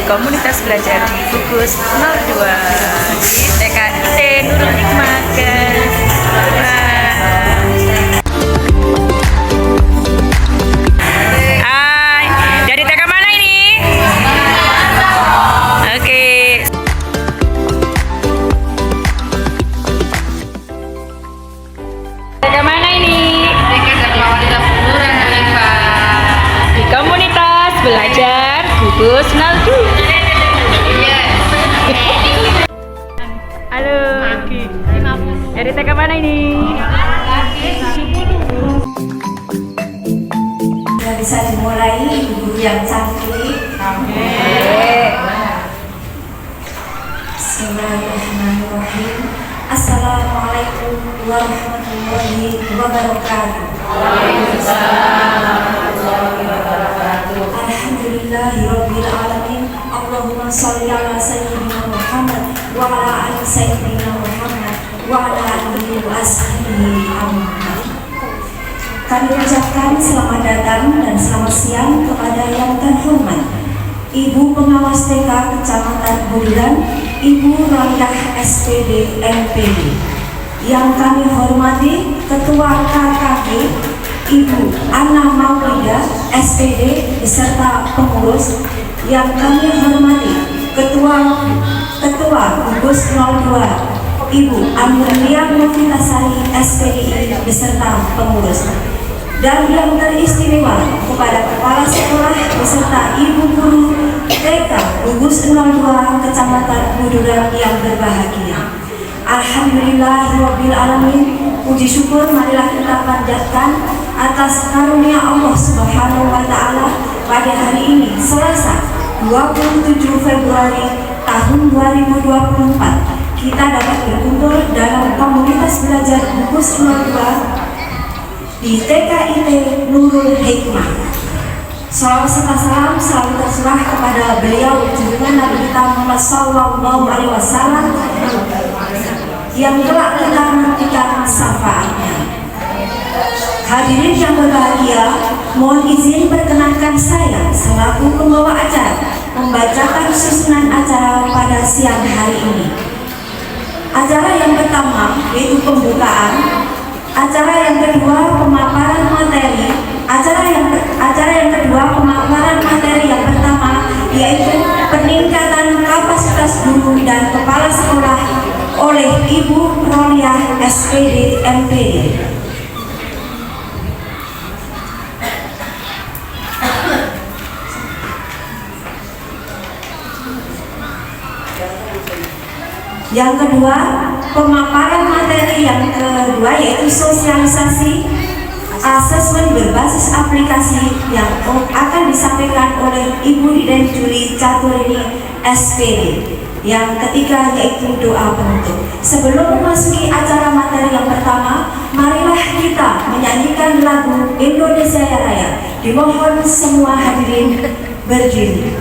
komunitas belajar di Gugus 02 di TKIT Nurul Hikmah, guys. Hai, dari TK mana ini? Oke. TK mana ini? Di komunitas belajar Gugus 02. Halo, dari TK mana ini? Sudah bisa dimulai, guru yang cantik. Bismillahirrahmanirrahim. Assalamualaikum warahmatullahi wabarakatuh. Alhamdulillahirabbil alamin. Allahumma shalli ala sayyidina Muhammad wa ala ali sayyidina Muhammad wa ala alihi wa ashabihi Muhammad. Kami ucapkan selamat datang dan selamat siang kepada yang terhormat Ibu Pengawas TK Kecamatan Budiran, Ibu Roliah SPD MPD. Yang kami hormati Ketua KKG Ibu Anna Maulidah SPD beserta pengurus. Yang kami hormati Ketua Gugus 02 Ibu Amelia Novitasari SPDI beserta pengurus. Dan yang teristimewa kepada Kepala Sekolah beserta Ibu Guru TK Gugus 02 Kecamatan Budiran yang berbahagia. Alhamdulillahirabbil alamin. Puji syukur marilah kita panjatkan atas karunia Allah Subhanahu wa taala pada hari ini Selasa 27 Februari tahun 2024 kita dapat berkumpul dalam komunitas belajar Gugus 02 di TKIT Nurul Hikmah. Salawat serta salam selalu tercurah kepada beliau junjungan Nabi kita Muhammad sallallahu alaihi wasallam yang telah kita nantikan syafaatnya. Hadirin yang berbahagia, mohon izin perkenankan saya selaku pembawa acara membacakan susunan acara pada siang hari ini. Acara yang pertama yaitu pembukaan, acara yang kedua pemaparan materi, acara yang kedua pemaparan materi yang pertama yaitu peningkatan kapasitas guru dan kepala sekolah oleh Ibu Roliah SPD MPD. Yang kedua, pemaparan materi yang kedua yaitu sosialisasi asesmen berbasis aplikasi yang akan disampaikan oleh Ibu Diden Juli Caturini SPD. Yang ketiga yaitu doa penutup. Sebelum memasuki acara materi yang pertama, marilah kita menyanyikan lagu Indonesia Raya. Dimohon semua hadirin berdiri.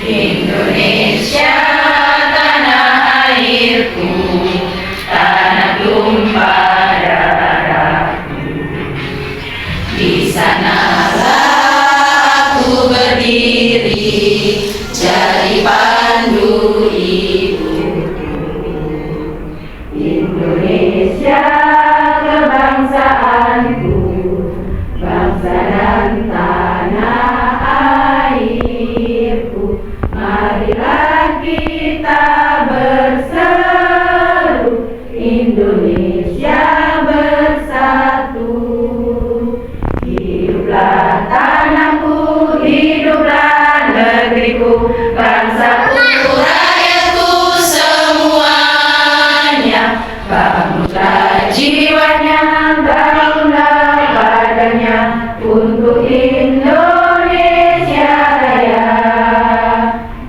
Indonesia tanah airku, tanah tumpah darahku. Di sanalah aku berdiri, jadi pandu ibuku. Indonesia kebangsaanku, bangsa dan tanah airku. Marilah kita berseru, Indonesia bersatu. Hiduplah tanahku, hiduplah negeriku, bangsaku, rakyatku semuanya. Bangunlah jiwanya, bangunlah badannya untuk Indonesia Raya.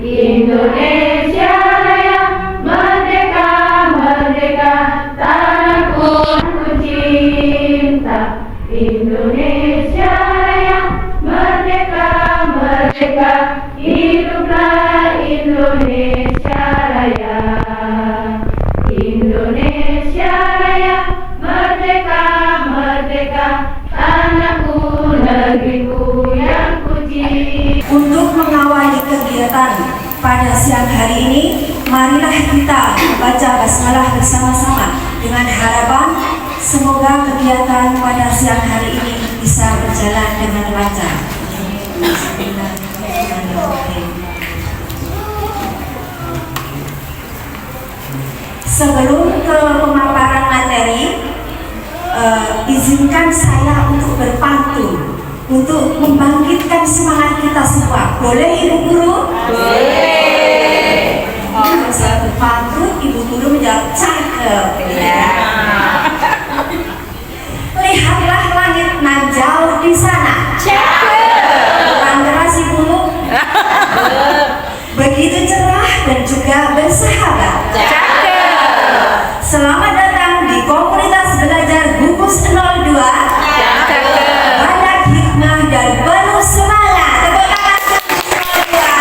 Indonesia Raya, merdeka, merdeka, tanahku ku cinta. Indonesia Raya, merdeka, merdeka, hiduplah Indonesia Raya. Indonesia Raya, merdeka, Untuk mengawali kegiatan pada siang hari ini, marilah kita membaca basmalah bersama-sama dengan harapan semoga kegiatan pada siang hari ini bisa berjalan dengan lancar. Sebelum ke pemaparan materi, izinkan saya untuk berpantun untuk membangkitkan semangat kita semua. Boleh Ibu Guru? Boleh. Saya berpantun, Ibu Guru menjawab cakep. Ya. Lihatlah langit nan jauh di sana. Cakep. Kurang keras Ibu. Begitu cerah dan juga bersahabat. Cakep. Selamat datang di komunitas belajar Gugus 02. Banyak hikmah dan penuh semangat. Tepuk tangan semua.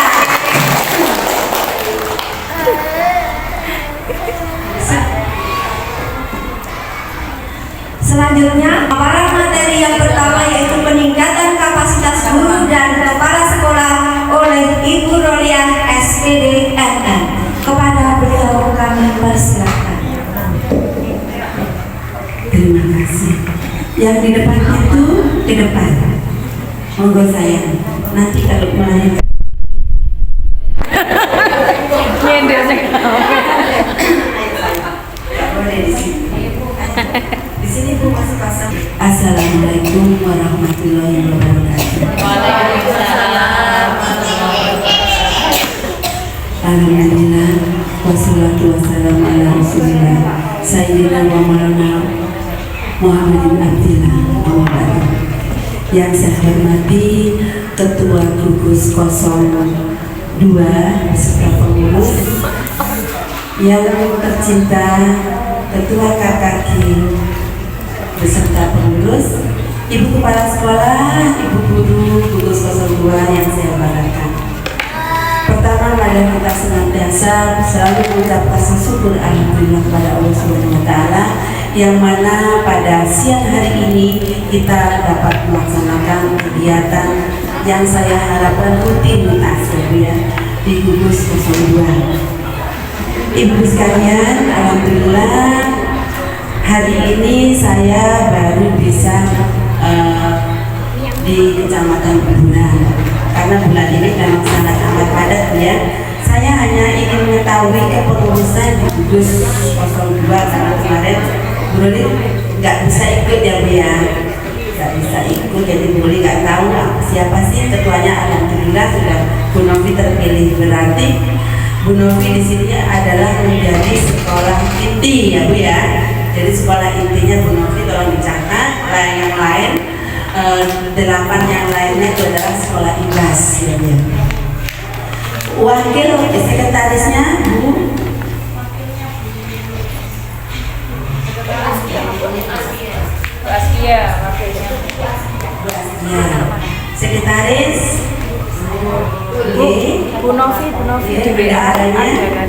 Selanjutnya, paparan materi yang pertama yaitu peningkatan kapasitas guru dan kepala sekolah oleh Ibu Roliah SPD MM. Kepada beliau kami persilakan. Terima kasih. Yang di depan itu di depan. Monggo sayang. Nanti kalau mulai boleh di sini. Di sini Bu masih pasang. Assalamualaikum warahmatullahi wabarakatuh. Waalaikumsalam. Alhamdulillah wassalatu wassalamu ala rasulillah sayyidina wa maulana Muhammadin Abdillah wa ba'du. Yang saya hormati Ketua Gugus 02 beserta pengurus, yang tercinta Ketua KKK beserta pengurus, Ibu Kepala Sekolah, Ibu Guru Gugus 02 yang saya banggakan. Pertama, mari kita senantiasa selalu mengucapkan syukur alhamdulillah kepada Allah Subhanahu wa taala yang mana pada siang hari ini kita dapat melaksanakan kegiatan yang saya harapkan rutinitas ya di Gugus 02. Ibu sekalian, alhamdulillah hari ini saya baru bisa di Kecamatan Bulan. Karena bulan ini memang sangat amat padat ya. Saya hanya ingin mengetahui kepengurusan di Gugus 02 karena kemarin Bu Ruli nggak bisa ikut ya Bu ya, nggak bisa ikut, jadi Bu Ruli nggak tahu siapa sih ketuanya. Alhamdulillah sudah Bu Novi terpilih, berarti Bu Novi di sini adalah menjadi sekolah inti ya Bu ya. Jadi sekolah intinya Bu Novi tolong dicatat, yang lain 8 yang lainnya itu adalah sekolah ikhlas ya, ya. Wakil sekretarisnya Bu Askia, ya. Sekretaris Bu Novi di WA ada kan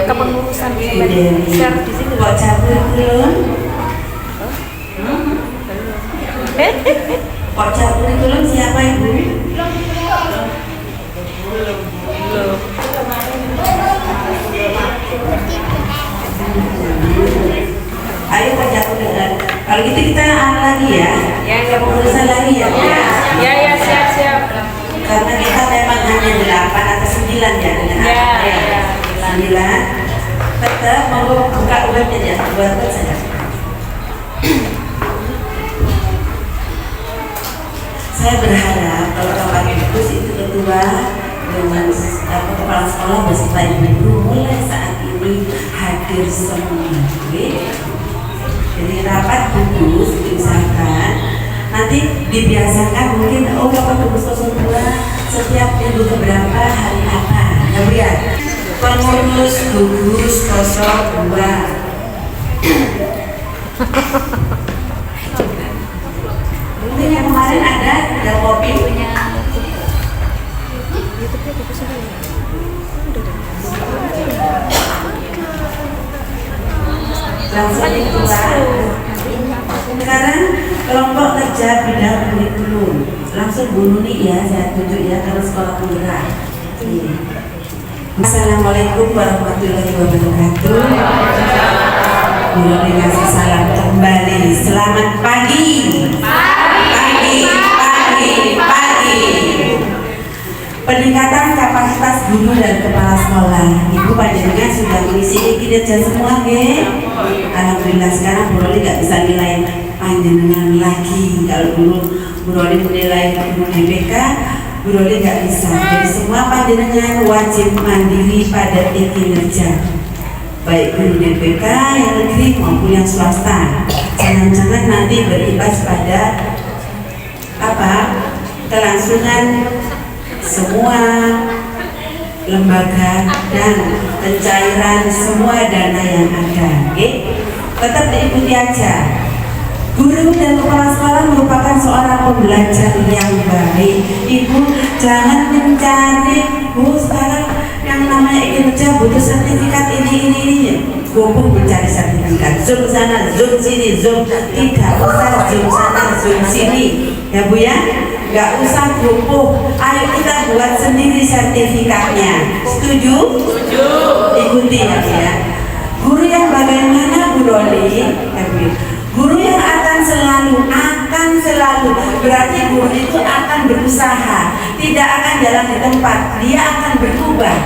kepengurusan share di sini. Kok cabut belum? Kok cabut belum siapa Ibu? Ayo Pak Jago dengar. Kalau gitu kita lagi ya. Ya, Pengurusan lagi ya. Ya, siap. Karena kita memang hanya 8 atau 9 ya dengan Ya. 9. Tetap mau buka webnya ya, buat saja. Saya berharap kalau Bapak Gugus itu ketua dengan kepala sekolah beserta ibu guru mulai saat ini hadir semua. Jadi rapat gugus diusahakan nanti dibiasakan mungkin Bapak Gugus 02 setiap minggu keberapa hari apa ya Bu ya. Pengurus Gugus 02 mungkin yang kemarin ada kopi langsung keluar. Sekarang kelompok kerja bidang kurikulum langsung bunuh nih ya, saya tunjuk ya karena sekolah penggerak. Assalamualaikum warahmatullahi wabarakatuh. Boleh kasih salam kembali. Selamat pagi. Pagi. Peningkatan kapasitas guru dan kepala sekolah. Ibu panjenengan sudah mengisi kinerja semua, nggih? Alhamdulillah sekarang Bu Roli nggak bisa nilai panjenengan lagi. Kalau dulu Bu Roli menilai guru DPK, Bu Roli nggak bisa. Jadi semua panjenengan wajib mandiri pada kinerja, baik guru DPK yang negeri maupun yang swasta. Jangan-jangan nanti berimbas pada kelangsungan semua lembaga dan pencairan semua dana yang ada. Tetap diikuti aja. Guru dan kepala sekolah merupakan seorang pembelajar yang baik. Ibu jangan mencari sekarang yang namanya kinerja butuh sertifikat ini. Gombong mencari sertifikat, zoom sana, zoom sini, zoom, tidak usah zoom sana, zoom sini, ya Bu ya, nggak usah gombong. Ayo kita buat sendiri sertifikatnya. Setuju? Setuju. Ikuti ya Bu ya. Guru yang bagaimana Bu Roli? Guru yang akan selalu berarti guru itu akan berusaha, tidak akan jalan di tempat, dia akan berubah,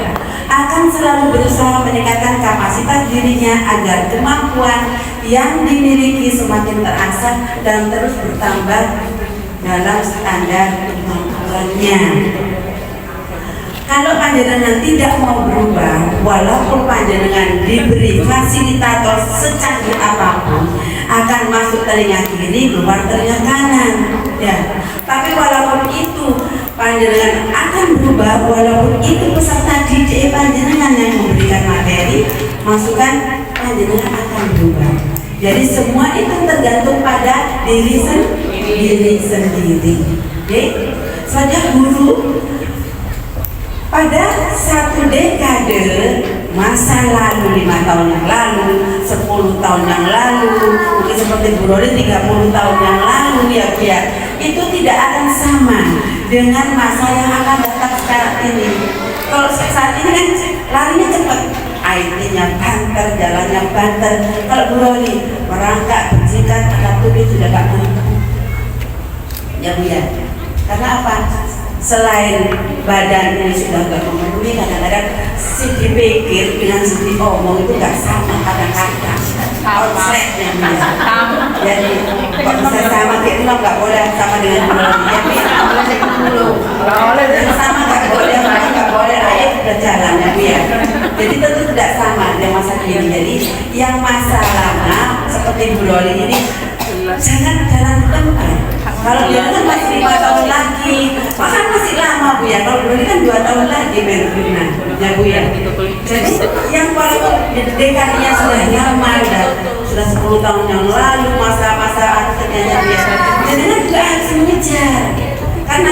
akan selalu berusaha meningkatkan kapasitas dirinya agar kemampuan yang dimiliki semakin terasah dan terus bertambah dalam standar kemampuannya. Kalau panjenengan tidak mau berubah, walaupun panjenengan diberi fasilitator secanggih apapun, akan masuk telinga kiri, keluar telinga kanan, ya. Tapi walaupun itu panjenengan akan berubah, walaupun itu peserta didik panjenengan yang memberikan materi, masukan panjenengan akan berubah. Jadi semua itu tergantung pada diri sendiri. Oke? Saja guru pada satu dekade masa lalu, 5 tahun yang lalu, 10 tahun yang lalu, mungkin seperti Bu Roli 30 tahun yang lalu ya Bu ya, itu tidak akan sama dengan masa yang akan datang sekarang ini. Kalau saat ini kan larinya cepat, IT-nya banter, jalannya banter. Kalau Bu Roli merangkak, berjikat, akan tulis sudah gak mampu ya Bu ya. Karena apa? Selain badan ini sudah gak memenuhi, kadang-kadang si dipikir dengan si diomong itu gak sama kadang-kadang konsepnya. Jadi kok bisa sama kayak itu gak boleh sama dengan dan sama gak boleh air berjalan ya Bu ya. Jadi tentu tidak sama dengan masa kini. Jadi yang masa lama seperti Bu Roli ini jangan jalan di tempat. Kalau dia kan masih 5 tahun lagi, bahkan masih lama Bu ya. Kalau dulu kan 2 tahun lagi Berguna, ya Bu ya. Jadi yang walaupun dekadnya sudah lama, sudah 10 tahun yang lalu, masa-masa akhirnya Bu ya. Jadi kan juga harus mengejar. Karena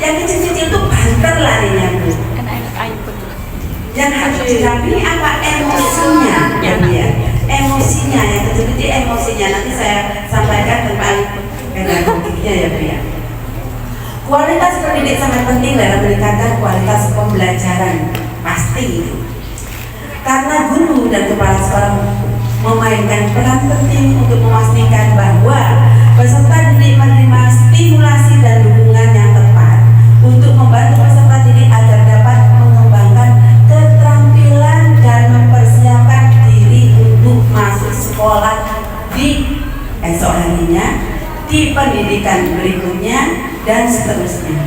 yang kecil-kecil itu banter larinya Bu. Yang harus dirampingi apa? Emosinya, ya Bu ya. Emosinya, yang kecil-kecil emosinya. Nanti saya sampaikan tentang pedagogiknya ya Bu ya. Kualitas pendidik sangat penting dalam meningkatkan kualitas pembelajaran, pasti itu. Karena guru dan kepala sekolah memainkan peran penting untuk memastikan bahwa peserta didik menerima stimulasi dan dukungan yang tepat untuk membantu peserta didik agar dapat mengembangkan keterampilan dan mempersiapkan diri untuk masuk sekolah di esok harinya, di pendidikan berikutnya dan seterusnya.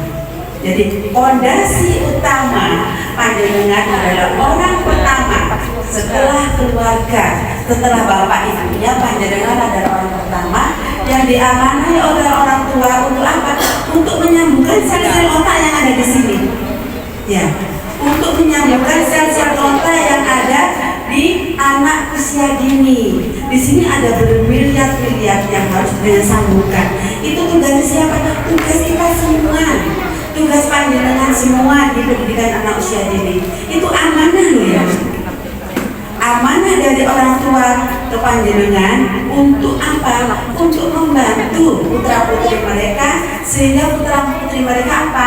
Jadi fondasi utama panjenengan adalah orang pertama setelah keluarga, setelah bapak ibunya, panjenengan adalah orang pertama yang diamanai oleh orang tua untuk apa? Untuk menyambungkan sel-sel otak yang ada di sini. Ya, untuk menyambungkan sel-sel otak yang ada di anak usia dini. Di sini ada bermiliar-miliar yang harus disambungkan. Itu tugas siapa? Tugas kita semua. Tugas panjenengan semua di pendidikan anak usia dini. Itu amanah loh ya. amanah dari orang tua ke panjenengan untuk apa? Untuk membantu putra putri mereka sehingga putra putri mereka apa?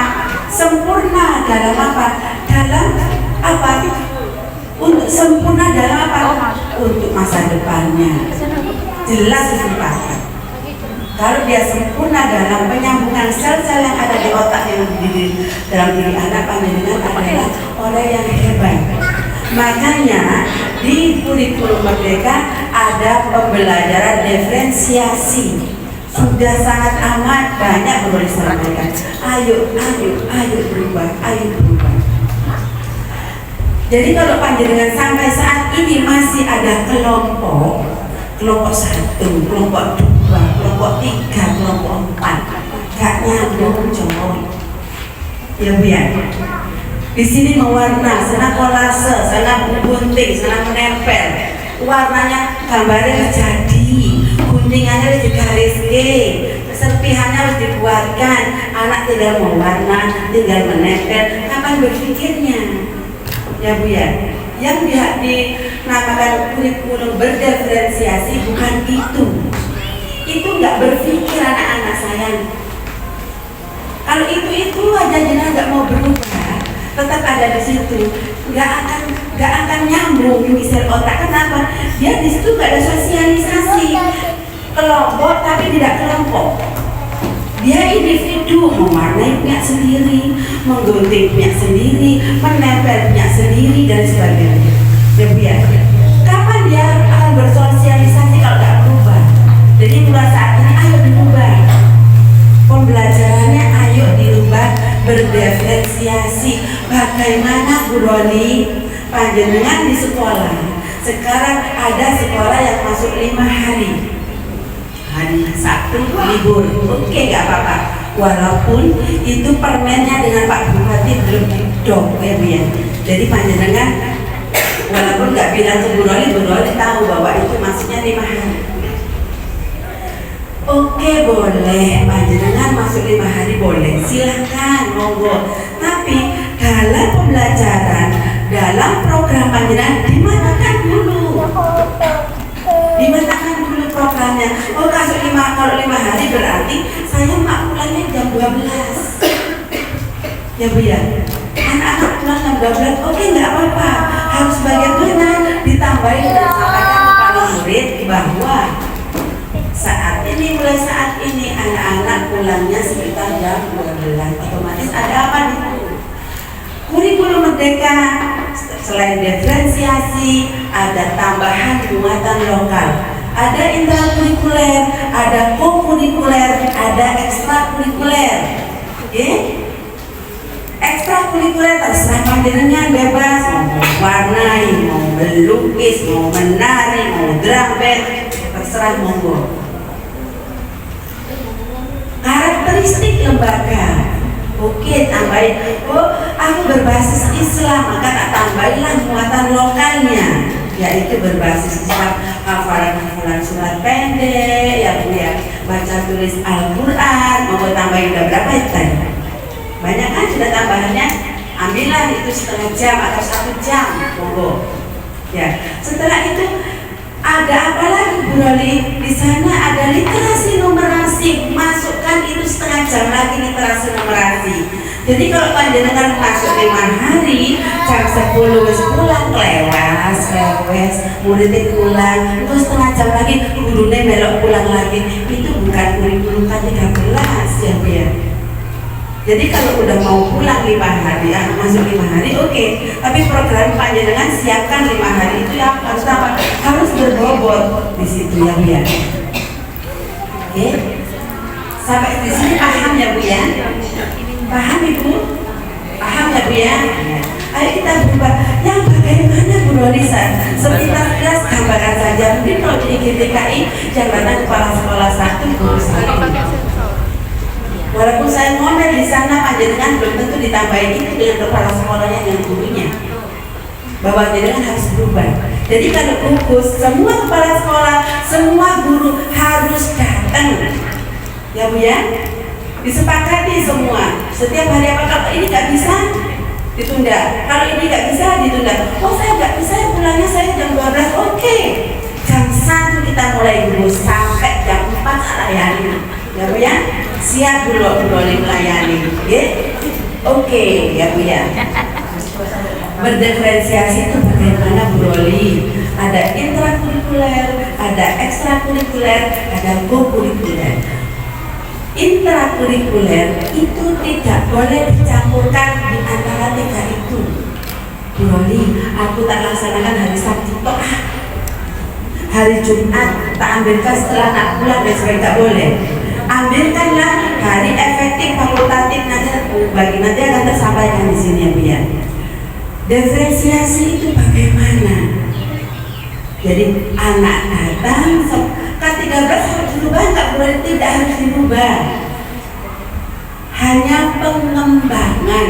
Sempurna dalam apa? Dalam apa? Untuk sempurna dalam apa? Untuk masa depannya. Jelas kesempatan. Kalau dia sempurna dalam penyambungan sel-sel yang ada di otak yang di dalam diri anak, panjenengan adalah orang yang hebat. Makanya di kurikulum Merdeka ada pembelajaran diferensiasi. Sudah sangat amat banyak menulis mereka. Ayo berubah, ayo berubah. Jadi kalau panjenengan sampai saat ini masih ada kelompok 1, kelompok 2, kelompok 3, kelompok 4, gak nyambung cowok. Ya Bu ya. Di sini mewarna, sana kolase, sana gunting, sana menempel. Warnanya gambarnya jadi, guntingannya harus digariskan, serpihannya harus dibuatkan. Anak tinggal mewarna, tinggal menempel. Kapan berpikirnya? Ya Bu ya. Yang dinamakan kurikulum berdiferensiasi bukan itu. Itu nggak berpikir anak-anak sayang. Kalau itu aja jenengan nggak mau berubah, tetap ada di situ, nggak akan nyambung di sel otak. Kenapa? Dia di situ nggak ada sosialisasi kelompok, tapi tidak kelompok. Dia individu, mewarnai punya sendiri, menggunting punya sendiri, menempel punya sendiri dan sebagainya. Ya Bu ya. Kapan dia akan bersosialisasi kalau nggak berubah? Jadi mulai saat ini ayo dirubah. Pembelajarannya ayo dirubah, berdiferensiasi. Bagaimana Bu Roni? Panjenengan di sekolah. Sekarang ada sekolah yang masuk 5 hari. Hari Sabtu libur, oke nggak apa-apa. Walaupun itu permennya dengan Pak Bupati belum didok ya Bu ya. Jadi panjenengan walaupun nggak bilang ke Bu Roni tahu bahwa itu maksudnya 5 hari. Oke boleh, panjenengan masuk 5 hari boleh, silahkan monggo. Tapi dalam pembelajaran, dalam program panjenengan dimatakan dulu. Dimatakan dulu programnya. Oh kalau 5 hari berarti saya mak pulangnya jam 12. Ya Bu ya. Anak-anak pulang jam 12. Oke nggak apa-apa. Harus bagaimana? Ditambahin dan sampaikan kepada murid bahwa mulai saat ini anak-anak pulangnya sekitar jam 12. Otomatis ada apa di situ? Kurikulum Merdeka selain diferensiasi ada tambahan muatan lokal. Ada intrakurikuler, ada kokurikuler, ada ekstrakurikuler. Oke? Ekstrakurikuler terserah panjenengan bebas, mau warnai, mau melukis, mau menari, mau drum band, terserah monggo. Karakteristik lembaga, oke tambahin. Oh, aku berbasis Islam, maka tak tambahinlah muatan lokalnya, yaitu berbasis Islam, hafalan surat pendek, ya Bu ya, baca tulis Al-Quran, mau tambahin udah berapa itu tadi? Banyak kan sudah tambahannya, ambillah itu setengah jam atau 1 jam, monggo. Ya, setelah itu ada apa lagi Bu Roli? Di sana ada literasi numerasi, masukkan itu setengah jam lagi literasi numerasi. Jadi kalau panjenengan masuk 5 hari, jam 10 wis pulang klewas, muridnya pulang, itu setengah jam lagi gurunya melok pulang lagi. Itu bukan kurikulum K13 ya Bu ya. Jadi kalau udah mau pulang 5 hari, masuk 5 hari, oke. Tapi program panjenengan siapkan 5 hari itu yang harus apa? Harus berbobot di situ ya Bu ya. Oke. Sampai di sini paham ya Bu ya? Paham Ibu? Paham ya Bu ya? Ayo kita berubah. Yang bagaimana Bu Rolisa? Sepintas gambaran saja. Mungkin kalau di GTKI jabatan kepala sekolah 1 guru 1. Walaupun saya ngomel di sana, panjenengan belum tentu ditambahin itu dengan kepala sekolahnya dan gurunya. Bahwa panjenengan harus berubah. Jadi kalau gugus, semua kepala sekolah, semua guru harus datang. Ya Bu ya? Disepakati semua. Setiap hari apa? Kalau ini nggak bisa, ditulis ditunda. Kalau ini nggak bisa ditunda. Oh saya nggak bisa, pulangnya saya jam 12. Oke, jam 1 kita mulai dulu sampai jam 4 layani. Ya Bu ya, siap Bu Loli melayani. Ya? Oke ya Bu ya. Berdiferensiasi itu bagaimana Bu Loli? Ada intrakurikuler, ada ekstrakurikuler, ada kokurikuler. Intrakurikuler itu tidak boleh dicampurkan di antara tiga itu. Bu Loli, aku tak laksanakan hari Sabtu toh. Hari Jumat tak ambilkan setelah anak pulang dan sebagainya, tak boleh. Ambilkanlah hari efektif fakultatif, nanti akan tersampaikan di sini ya Bu ya. Diferensiasi itu bagaimana? Jadi anak datang K13 harus dirubah, nggak boleh, tidak harus dirubah. Hanya pengembangan.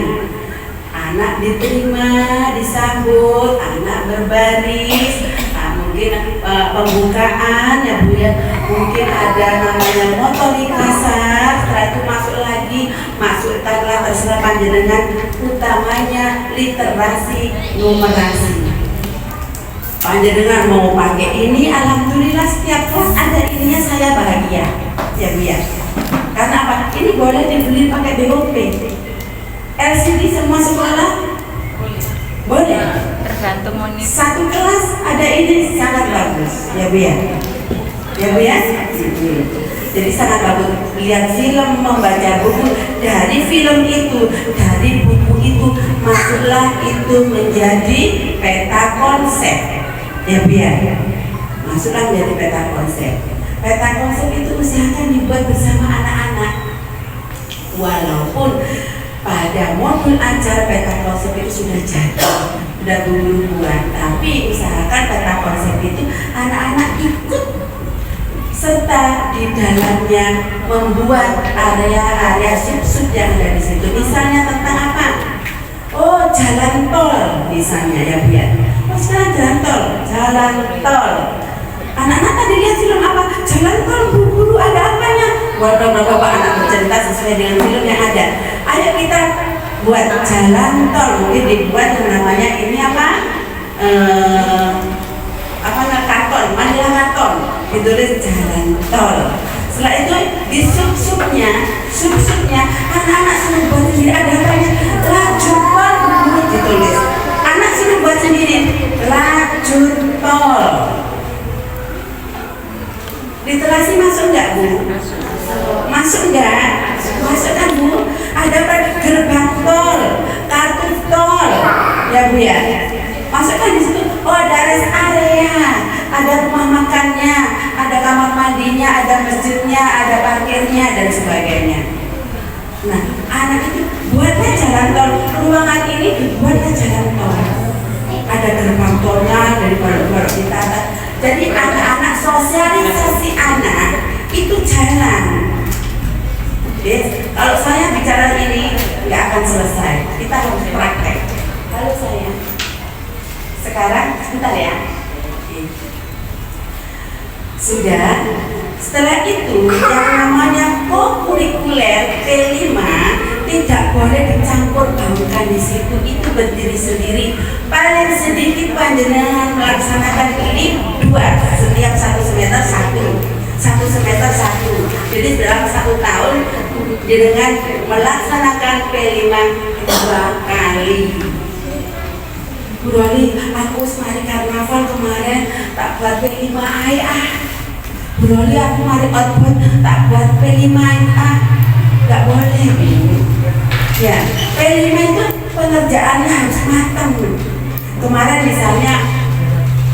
Anak diterima, disambut, anak berbaris, mungkin pembukaan ya Bu ya, mungkin ada namanya motorik kasar, setelah itu masuk tanggal terserah panjenengan, utamanya literasi numerasi. Panjenengan mau pakai ini, alhamdulillah setiap kelas ada ininya, saya bahagia ya Bu ya. Karena apa? Ini boleh dibeli pakai BOP. LCD semua sekolah boleh. Tergantung monitor. Satu kelas ada ini sangat bagus ya Bu ya. Ya Bu ya. Jadi sangat bagus. Lihat film, membaca buku, dari film itu, dari buku itu masuklah itu menjadi peta konsep. Ya Bu ya. Masuklah menjadi peta konsep. Peta konsep itu usahakan dibuat bersama anak-anak. Walaupun pada modul ajar peta konsep itu sudah jadi, sudah buat, tapi usahakan peta konsep itu anak-anak ikut serta di dalamnya membuat area-area sub-sub yang ada di situ. Misalnya tentang apa? Oh, jalan tol misalnya ya Bu ya. Oh, sekarang jalan tol. Anak-anak tadi lihat film apa? Jalan tol, guru ada apanya? Bapak anak bercerita sesuai dengan film yang ada. Ayo kita buat jalan tol, mungkin dibuat yang namanya ini apa? Karton, Manila karton, ditulis jalan tol. Setelah itu di sub-subnya anak-anak suruh buat sendiri, ada apanya? Lajur tol, ditulis. Anak suruh buat sendiri, lajur tol. Literasi masuk nggak Bu? Masuk nggak? Masuk kan Bu? Ada gerbang tol, kartu tol, ya Bu ya. Masukkan di situ. Oh, ada rest area, ada rumah makannya, ada kamar mandinya, ada masjidnya, ada parkirnya dan sebagainya. Nah, anak itu buatlah jalan tol. Ruangan ini dibuatlah jalan tol. Ada gerbang tolnya dari baru-baru ditata. Jadi anak-anak, sosialisasi anak itu jalan. Yes. Kalau saya bicara ini nggak akan selesai, kita harus praktek. Halo saya. Sekarang sebentar ya. Sudah. Setelah itu yang namanya kokurikuler P5 tidak boleh dicampur baurkan di situ, itu berdiri sendiri. Paling sedikit panjenengan melaksanakan ini 2 setiap 1 semester 1 semester 1. Jadi dalam 1 tahun dengan melaksanakan P5 2 kali. Bu Loli, aku semari karnaval kemarin tak buat P5 Bu Loli, aku mari outbound tak buat P5 nggak boleh Bu. Ya, P5 itu pengerjaannya harus matang. Kemarin misalnya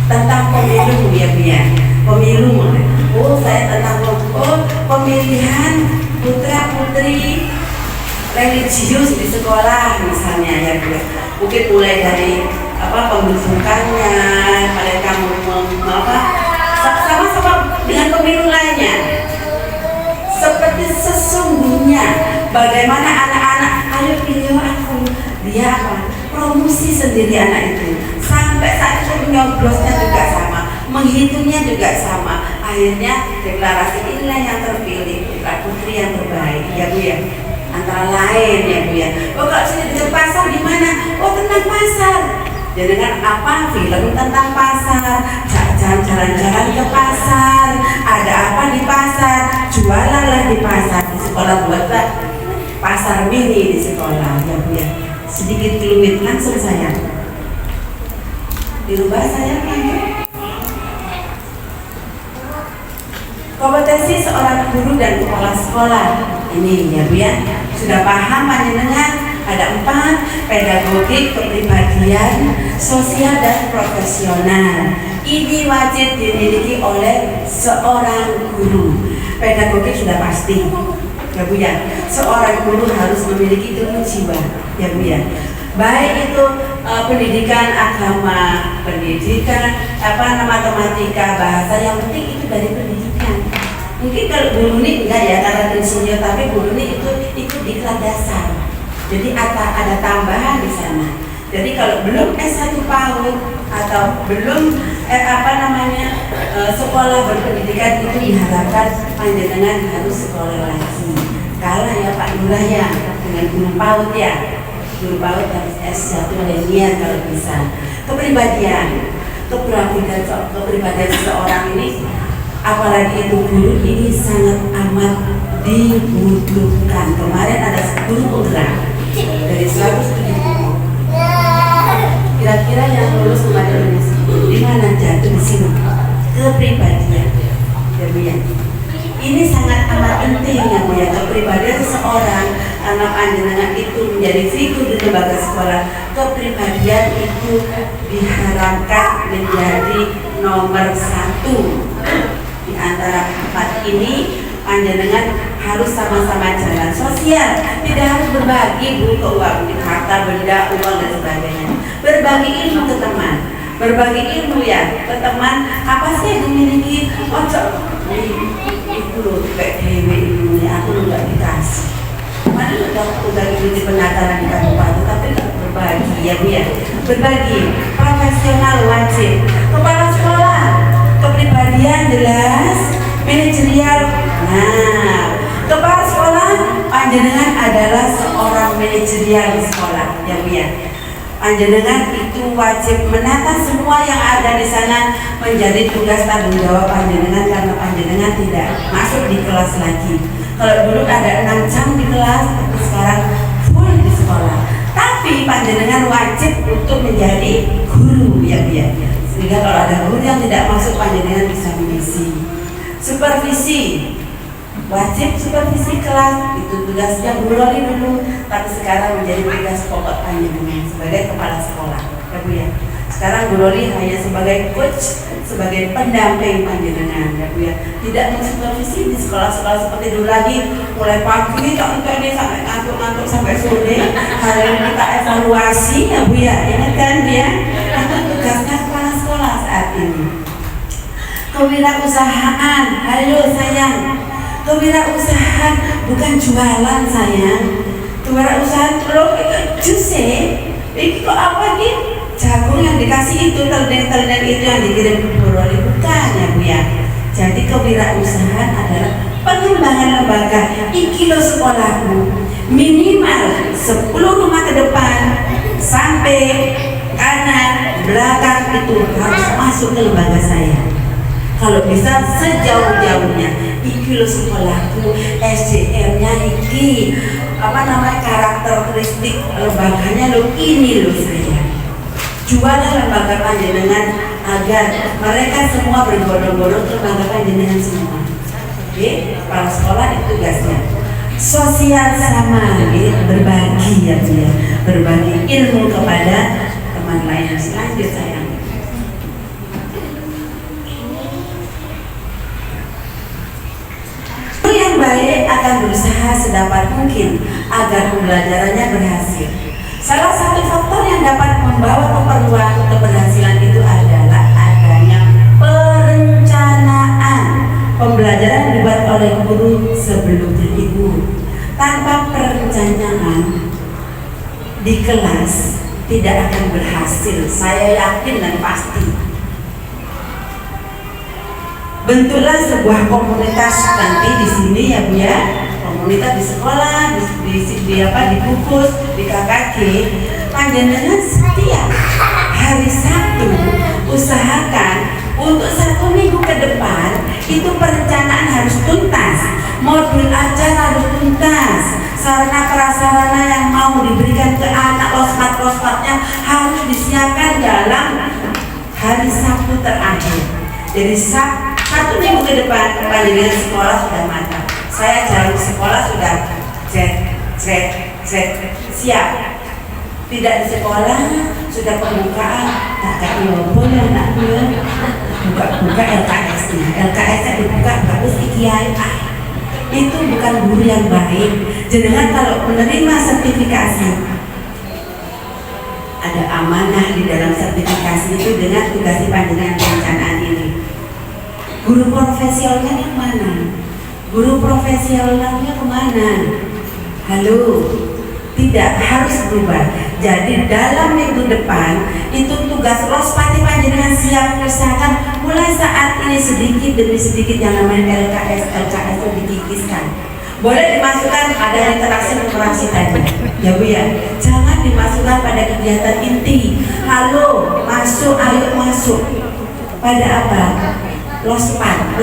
tentang pemilu ya Bu ya, pemilu. Oh, saya tentang pemilihan putra putri religius di sekolah misalnya ya Bu. Mungkin mulai dari pembentukannya, mereka sama-sama dengan pemilu lainnya. Seperti sesungguhnya bagaimana anak-anak, ayo pilih aku, dia promosi sendiri anak itu. Sampai saat itu nyoblosnya juga sama, menghitungnya juga sama. Akhirnya deklarasi inilah yang terpilih, putra putri yang terbaik ya Bu ya. Antara lain ya Bu ya. Oh, kalau sini di Pasar gimana? Oh, tenang. tentang pasar. Jenengan apa film tentang pasar, jalan-jalan ke pasar, ada apa di pasar, jualanlah di pasar. Di sekolah buatlah pasar mini di sekolah ya Bu ya. Sedikit kelumit langsung saya dirubah saya kompetensi seorang guru dan kepala sekolah ini ya Bu ya. Sudah paham panjenengan? Ada 4, pedagogik, kepribadian, sosial dan profesional. Ini wajib dimiliki oleh seorang guru. Pedagogik sudah pasti ya Bu ya. Seorang guru harus memiliki ilmu jiwa ya Bu ya. Baik itu pendidikan agama, pendidikan matematika, bahasa, yang penting itu dari pendidikan. Mungkin kalau guru ini enggak ya karena insinyur, tapi guru ini itu ikut diklat dasar. Jadi ada tambahan di sana. Jadi kalau belum S1 PAUD atau belum sekolah berpendidikan, itu diharapkan panjenengan harus sekolah lagi. Kalah ya Pak Lurah ya dengan guru PAUD ya. Guru PAUD harus S1 linear kalau bisa. Kepribadian seseorang ini, apalagi itu guru ini sangat amat dibutuhkan. Kemarin ada guru penggerak dari 170. Kira-kira yang lulus kemarin di mana jatuh di sini? Kepribadian ya Bu ya. Ini sangat amat penting ya Bu ya. Kepribadian seseorang, anak panjenengan itu menjadi figur di lembaga sekolah. Kepribadian itu diharapkan menjadi nomor 1 di antara 4 ini. Panjenengan harus sama-sama jalan. Sosial, tidak harus berbagi Bu keuangan, harta benda, uang dan sebagainya. Berbagi ilmu ke teman, berbagi ilmu ya ke teman. Apa sih yang dimiliki? Itu loh kayak dewe ilmunya, aku nggak dikasih. Mana udah di penataran di kabupaten, tapi nggak berbagi ya Bu ya. Berbagi, profesional wajib. Kepala sekolah, kepribadian jelas, manajerial. Nah, kepala sekolah panjenengan adalah seorang manajerial di sekolah ya Bu ya. Panjenengan itu wajib menata semua yang ada di sana, menjadi tugas tanggung jawab panjenengan, karena panjenengan tidak masuk di kelas lagi. Kalau dulu ada 6 jam di kelas, tapi sekarang full di sekolah. Tapi panjenengan wajib untuk menjadi guru ya Bu ya. Sehingga kalau ada guru yang tidak masuk, panjenengan bisa mengisi. Supervisi, wajib supervisi kelas, itu tugasnya Bu Roli dulu, tapi sekarang menjadi tugas pokok panjenengan sebagai kepala sekolah ya Bu ya. Sekarang Bu Roli hanya sebagai coach, sebagai pendamping panjenengan ya Bu ya. Tidak mensupervisi di sekolah-sekolah seperti dulu lagi, mulai pagi sampai ini sampai ngantuk-ngantuk sampai sore. Hari ini kita evaluasi ya Bu ya. Ingat kan dia? Itu tugasnya kepala sekolah saat ini. Kewirausahaan, halo sayang. Kewirausahaan bukan jualan sayang. Kewirausahaan loh itu jus ini kok apa nih? Jagung yang dikasih itu, telur-telur itu yang dikirim ke Boroli, bukan ya Bu ya. Jadi kewirausahaan adalah pengembangan lembaga. Iki lo sekolahku minimal 10 rumah ke depan sampai kanan belakang itu harus masuk ke lembaga saya. Kalau bisa sejauh-jauhnya. Iki lo sekolahku, SDM-nya iki, karakteristik lembaganya lo ini lo saya. Jualan lembaga panjenengan agar mereka semua berbondong-bondong ke lembaga panjenengan semua. Oke, kepala sekolah itu tugasnya. Sosial sama, berbagi ya Bu ya, berbagi ilmu kepada teman lain. Lanjut sayang. Yang baik akan berusaha sedapat mungkin agar pembelajarannya berhasil. Salah satu faktor yang dapat membawa keperluan keberhasilan itu adalah adanya perencanaan. Pembelajaran dibuat oleh guru sebelumnya Ibu. Tanpa perencanaan di kelas tidak akan berhasil. Saya yakin dan pasti. Bentuklah sebuah komunitas nanti di sini ya Bu ya, komunitas di sekolah, di pupus, di KKG. panjenengan setiap hari Sabtu usahakan untuk 1 minggu ke depan itu perencanaan harus tuntas, modul acara harus tuntas, sarana prasarana yang mau diberikan ke anak, losmat-losmatnya harus disiapkan dalam hari Sabtu terakhir. Jadi 1 minggu ke depan panjenengan sekolah sudah mantap. Saya jalan sekolah sudah siap. Tidak di sekolah sudah pembukaan, tak kayak lobo ya anaknya. Buka LKS-nya, LKS-nya dibuka bagus ikiai. Itu bukan guru yang baik. Jenengan kalau menerima sertifikasi, ada amanah di dalam sertifikasi itu dengan tugas panjenengan perencanaan ini. Guru profesionalnya yang mana? Guru profesionalnya kemana? Halo, tidak harus berubah. Jadi dalam minggu depan itu tugas lospati panjenengan siap usahakan mulai saat ini sedikit demi sedikit yang namanya LKS itu dikikiskan. Boleh dimasukkan ada interaksi tadi, ya Bu ya. Jangan dimasukkan pada kegiatan inti. Halo, masuk, ayo masuk. Pada apa? Lospat,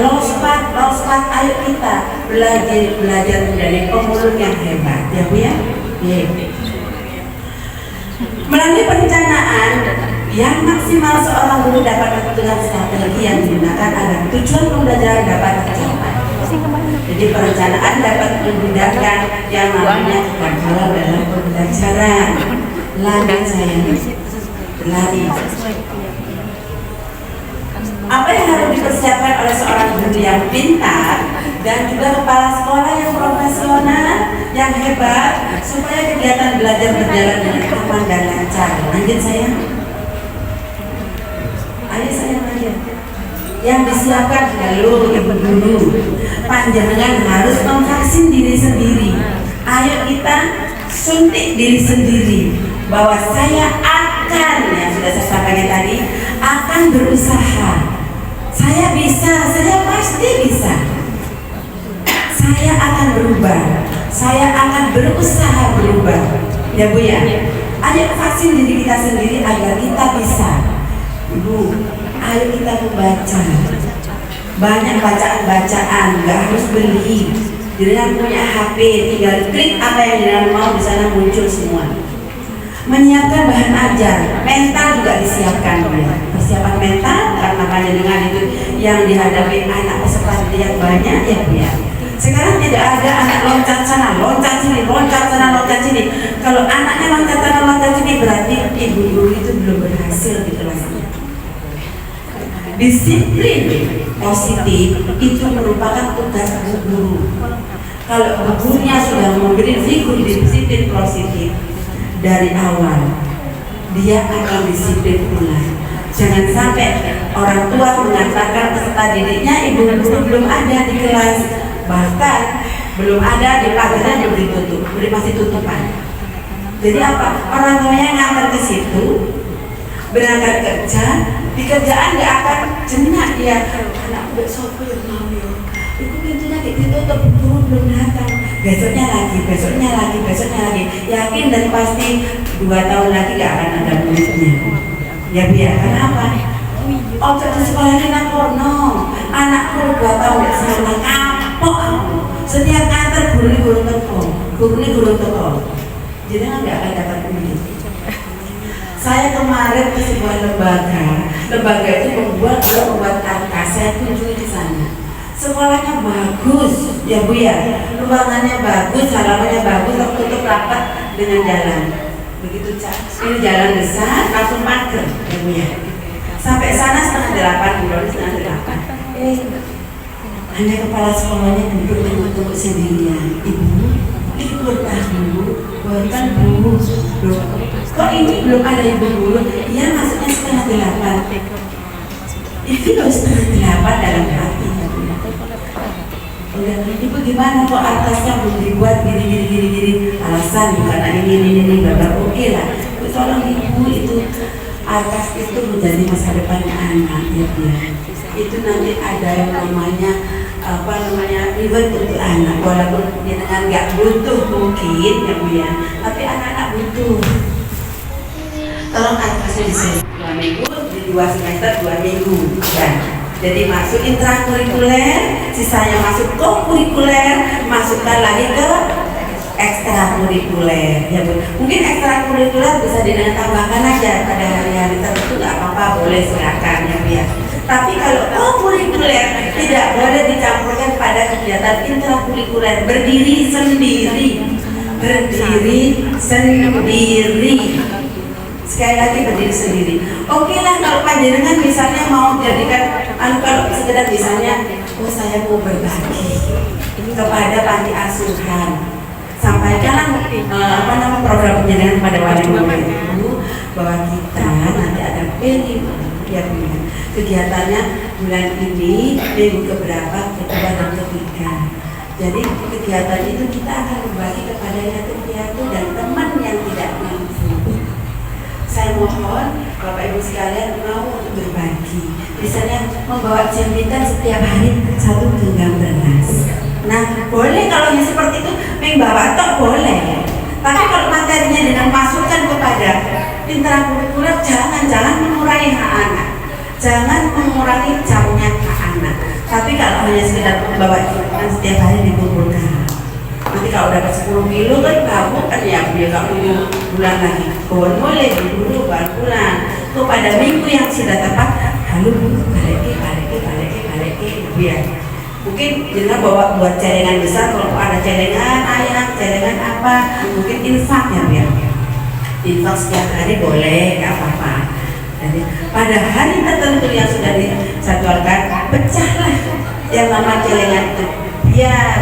ayo kita belajar menjadi pemulung yang hebat, ya Bu ya. Melalui perencanaan yang maksimal seorang guru dapat menentukan strategi yang digunakan agar tujuan pembelajaran dapat tercapai. Jadi perencanaan dapat memudahkan yang namanya kegagalan dalam pembelajaran. Lari saya, lari. Apa yang harus dipersiapkan oleh seorang guru yang pintar dan juga kepala sekolah yang profesional, yang hebat, supaya kegiatan belajar berjalan dengan aman dan lancar. Lanjut saya. Ayo saya lanjut. Yang disiapkan dulu ibu guru, panjenengan harus memvaksin diri sendiri. Ayo kita suntik diri sendiri bahwa saya akan, yang sudah saya sampaikan tadi, akan berusaha. Saya bisa, saya pasti bisa. Saya akan berubah. Saya akan berusaha berubah. Ya Bu ya. Ayo vaksin diri kita sendiri agar kita bisa. Ibu, ayo kita membaca. Banyak bacaan-bacaan, nggak harus beli. Jangan punya HP, tinggal klik apa yang jangan mau, di sana muncul semua. Menyiapkan bahan ajar, mental juga disiapkan ya. Persiapan mental karena panjenengan itu yang dihadapi anak peserta didik yang banyak ya Bu ya. Sekarang tidak ada anak loncat sana, loncat sini, loncat sana, loncat sini. Kalau anaknya loncat sana, loncat sini berarti ibu guru itu belum berhasil di kelasnya. Disiplin positif itu merupakan tugas guru. Kalau gurunya sudah memberi figur disiplin positif dari awal, dia akan disiplin mulai. Jangan sampai orang tua mengatakan peserta didiknya ibu guru belum ada di kelas, bahkan belum ada di pelajaran yang ditutup, masih tutupan. Jadi apa? Orang tuanya ngantar ke situ, berangkat kerja, di kerjaan nggak akan jenak dia. Anak besok yang mau ya, itu pintunya ditutup, guru belum datang. Besoknya lagi, yakin dan pasti 2 tahun lagi gak akan ada muridnya. Ya biar, karena apa? Ojo di sekolahnya nak kono, anakku 2 tahun di sana kapok aku. Setiap antar guru teko, jadi nggak akan dapat murid. Saya kemarin ke sebuah lembaga itu membuat angka, saya kunjungi di sana. Sekolahnya bagus, ya Bu ya, ruangannya bagus, halamannya bagus, tertutup rapat dengan jalan. Begitu ini jalan besar, langsung pagar, ya Bu ya. Sampai sana 7:30, bulan 7:30. Hanya kepala sekolahnya duduk tunggu sendirian. Ibu, libur Bu, bukan Bu. Kok ini belum ada ibu guru? Iya maksudnya 7:30. Itu loh 7:30 dalam hati. Ibu gimana kok atasnya belum dibuat gini alasan bukan ini bapak oke lah. Tolong ibu itu atas itu menjadi masa depan anak ya Bu. Itu nanti ada yang namanya reward untuk anak, walaupun dengan nggak butuh mungkin ya Bu ya, tapi anak-anak butuh. tahun atrasnya di sini 2 minggu, di 2 semester 2 minggu ya. Jadi masuk intrakurikuler, sisanya masuk kokurikuler, masukkan lagi ke ekstrakurikuler ya Bu. Mungkin ekstrakurikuler bisa ditambahkan aja pada hari-hari tertentu, nggak apa-apa, boleh silakan ya Bu ya. Tapi kalau kokurikuler tidak boleh dicampurkan pada kegiatan intrakurikuler, berdiri sendiri. Sekali lagi berdiri sendiri. Oke lah, kalau panjenengan misalnya mau jadikan kalau sekedar misalnya, saya mau berbagi kepada panti asuhan, sampaikanlah program penjenengan pada wali murid itu bahwa kita nanti ada ya kegiatannya bulan ini minggu keberapa, kedua dan ketiga. Jadi kegiatan itu kita akan berbagi kepada yatim piatu dan teman yang tidak mampu. Saya mohon Bapak Ibu sekalian mau untuk berbagi, misalnya membawa jembitan setiap hari 1 genggam beras. Nah boleh kalau yang seperti itu membawa tok boleh. Tapi kalau materinya dengan masukkan kepada intrakurikuler, jangan mengurangi hak anak, jangan mengurangi jamnya hak anak. Tapi kalau hanya sekedar membawa jembitan setiap hari dikumpulkan, nanti kalau dapat 10 kilo kan kamu kan ya dia gak punya bulan lagi. Boleh dulu baru bulan. Tuh pada minggu yang sudah tepat, lalu balik biar. Mungkin jangan bawa buat celengan besar, kalau ada celengan ayam, celengan apa, mungkin infak ya biar. Infak setiap hari boleh, gak apa-apa. Jadi pada hari tertentu yang sudah dijadwalkan, pecahlah yang nama celengan itu biar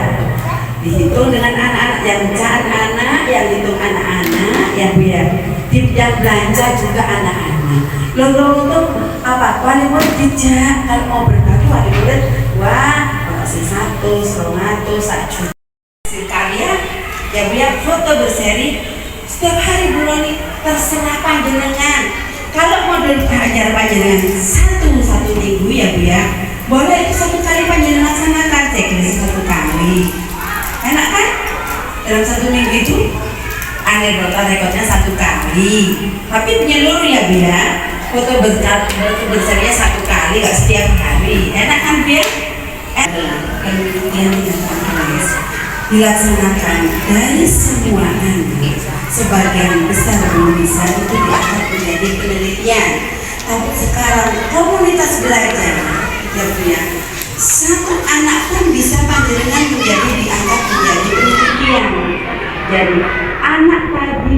dihitung dengan anak-anak, yang pecahan anak, yang hitung anak-anak, yang biar yang belanja juga anak-anak. Lalu untuk apa? Wali murid dijak kalau mau berbagi wali murid, wah kasih 100, 200, 1 juta hasil karya, ya biar foto berseri setiap hari bulan ini terserah panjenengan. Kalau model acara panjenengan satu minggu ya biar boleh itu 1 kali panjenengan laksanakan, checklist 1 kali. Enak kan? Dalam 1 minggu itu akhir total rekodnya 1 kali. Tapi menyeluruh ya biar foto berserinya 1 kali, gak setiap hari. Enak kan biar? Penelitian yang dilaksanakan dari semua anak, sebagian besar bisa itu diangkat menjadi penelitian. Tapi sekarang komunitas belajar ya punya 1 anak pun bisa panjenengan menjadi diangkat menjadi penelitian. Jadi anak tadi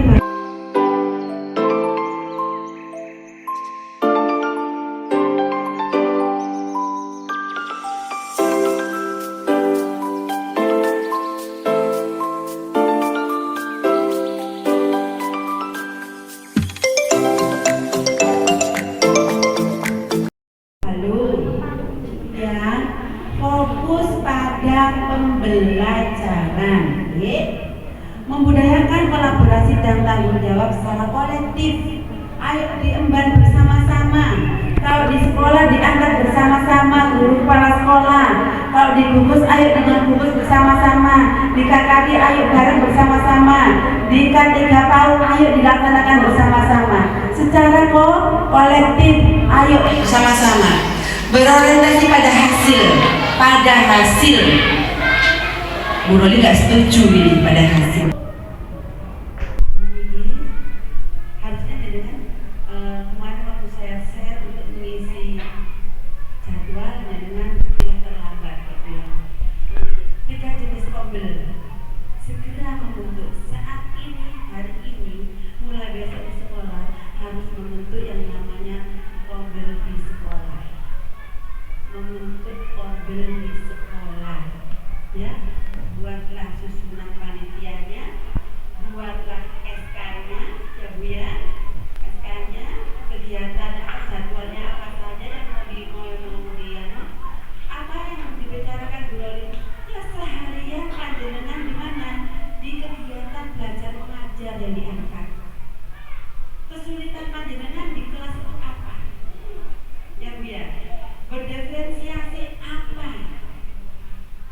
fokus pada pembelajaran, membudayakan kolaborasi dan tanggung jawab secara kolektif. Ayo diemban bersama-sama. Kalau di sekolah diangkat bersama-sama guru kepala sekolah. Kalau dibungkus ayo dengan bungkus bersama-sama. Di KKD ayo bareng bersama-sama. Di K3 PAUD ayo dilaksanakan bersama-sama. Secara kolektif ayo bersama-sama. Berorientasi pada hasil. Bu Roli nggak setuju ini pada hasil. Harusnya dengan kemarin waktu saya share untuk mengisi jadwalnya dengan yang terlambat gitu ya. 3 jenis kombel segera membentuk saat ini, hari ini, mulai besok di sekolah harus membentuk yang namanya kombel di sekolah. Membentuk kombel di sekolah ya, buatlah susunan panitianya, buatlah SK-nya ya Bu ya, SK-nya, kegiatan apa, jadwalnya apa saja yang mau apa yang dibicarakan Bu Loli ya seharian panjenengan di mana, di kegiatan belajar mengajar yang diangkat. Kesulitan panjenengan di kelas itu apa ya Bu ya, berdiferensiasi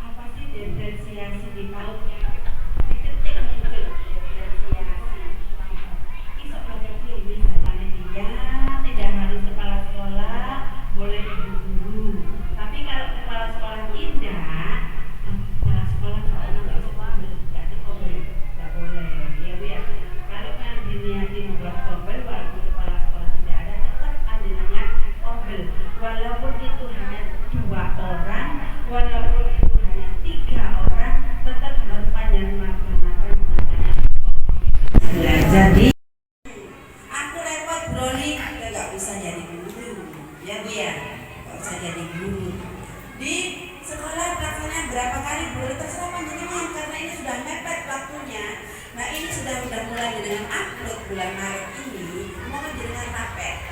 apa sih diferensiasi di PAUD, diketik Google diferensiasi isok baca ini panitia Roli nggak usah jadi guru, ya Bu ya, nggak usah jadi guru. Di sekolah pelaksanaan berapa kali boleh terserah panjenengan karena ini sudah mepet waktunya. Nah ini sudah mulai dengan upload bulan Maret ini, mau dengan rapet.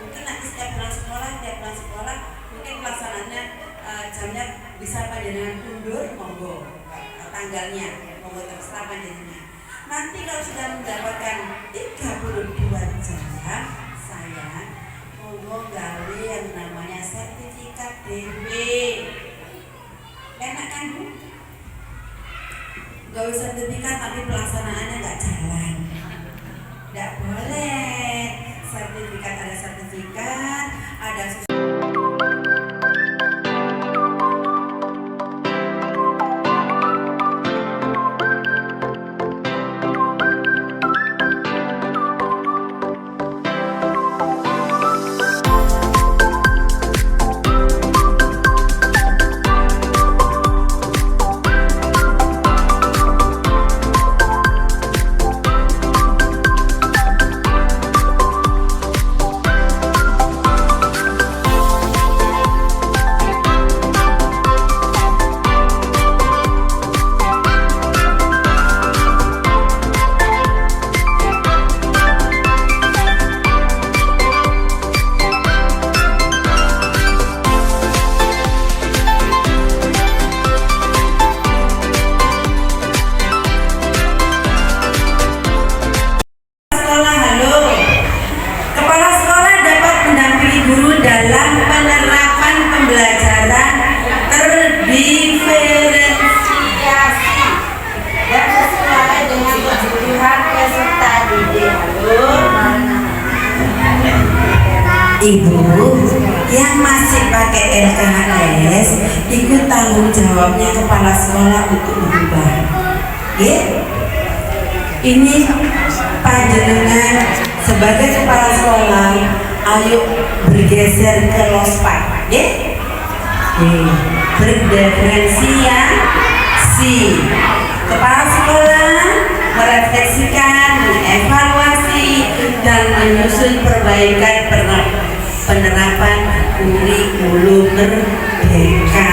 Mungkin nanti setiap pulang sekolah, mungkin pelaksanaannya jamnya bisa panjenengan undur, monggo tanggalnya, monggo terserah panjenengan. Nanti kalau sudah mendapatkan 32 jam, saya monggo gawe yang namanya sertifikat DW. Enak kan Bu? Gawe sertifikat tapi pelaksanaannya nggak jalan. Nggak boleh. Sertifikat ada sertifikat, ada dalam penerapan pembelajaran terdiferensiasi dan sesuai dengan kebutuhan peserta didik. Ibu yang masih pakai LKS, ikut tanggung jawabnya kepala sekolah untuk berubah. Ini panjenengan sebagai kepala sekolah, ayo bergeser ke lospak, berdiferensiasi. Kepala sekolah merefleksikan, mengevaluasi, dan menyusun perbaikan penerapan kurikulum merdeka.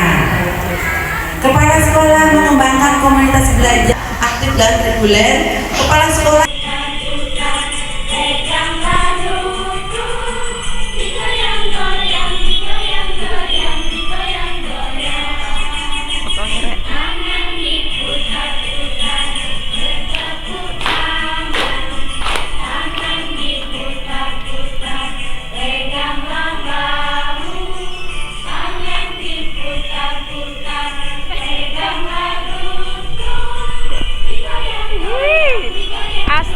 Kepala sekolah mengembangkan komunitas belajar aktif dan reguler. Kepala sekolah Asli.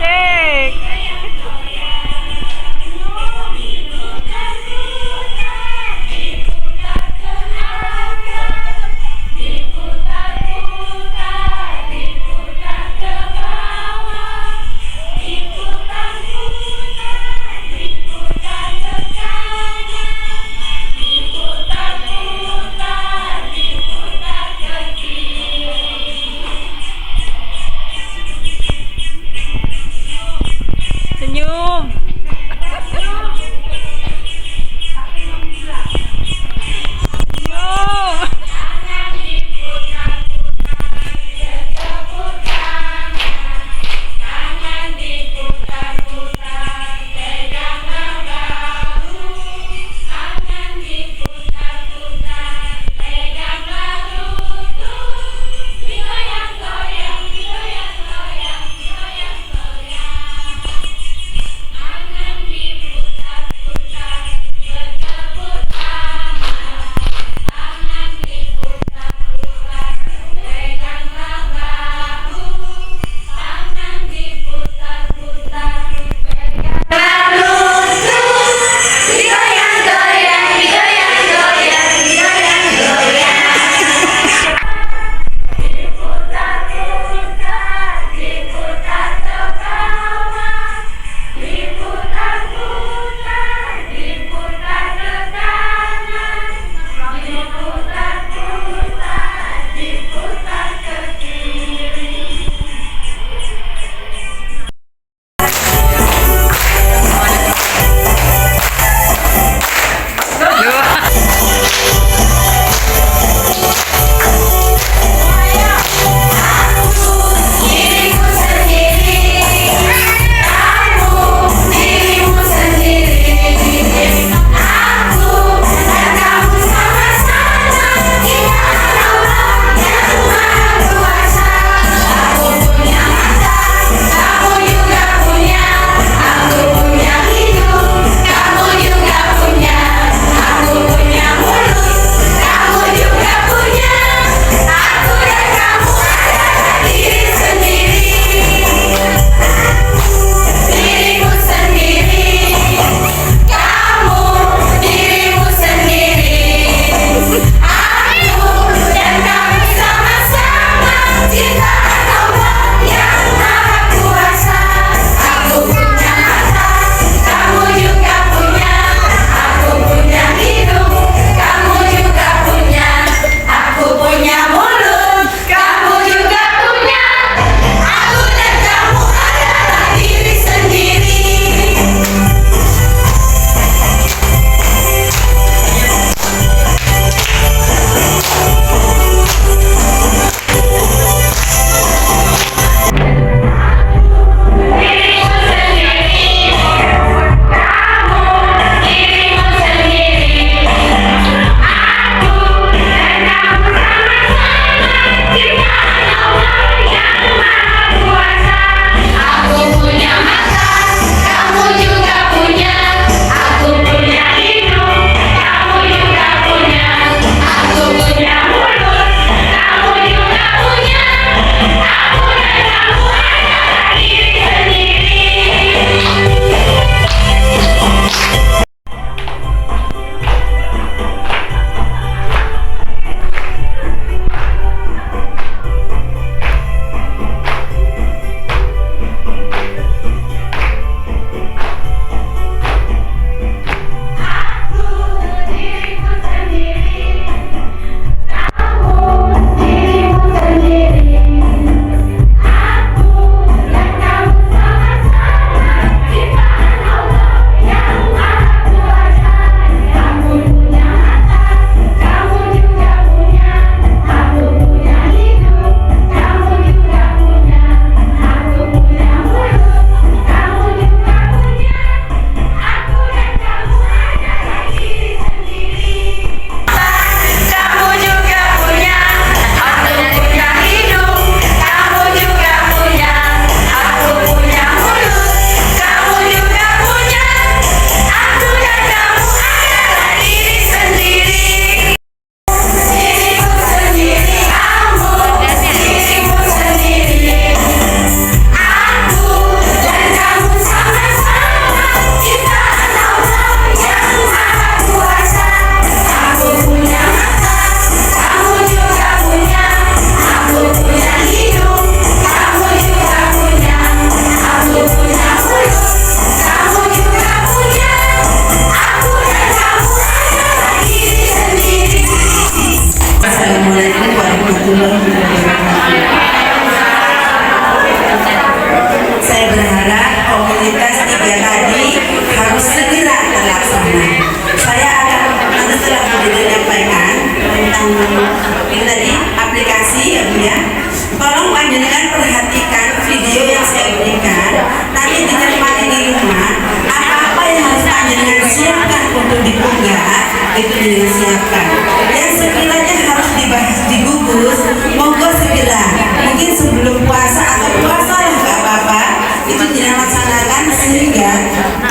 itu disiapkan. Yang sekiranya harus dibahas di gugus, monggo segera. Mungkin sebelum puasa atau puasa lah nggak apa-apa. Itu dilaksanakan sehingga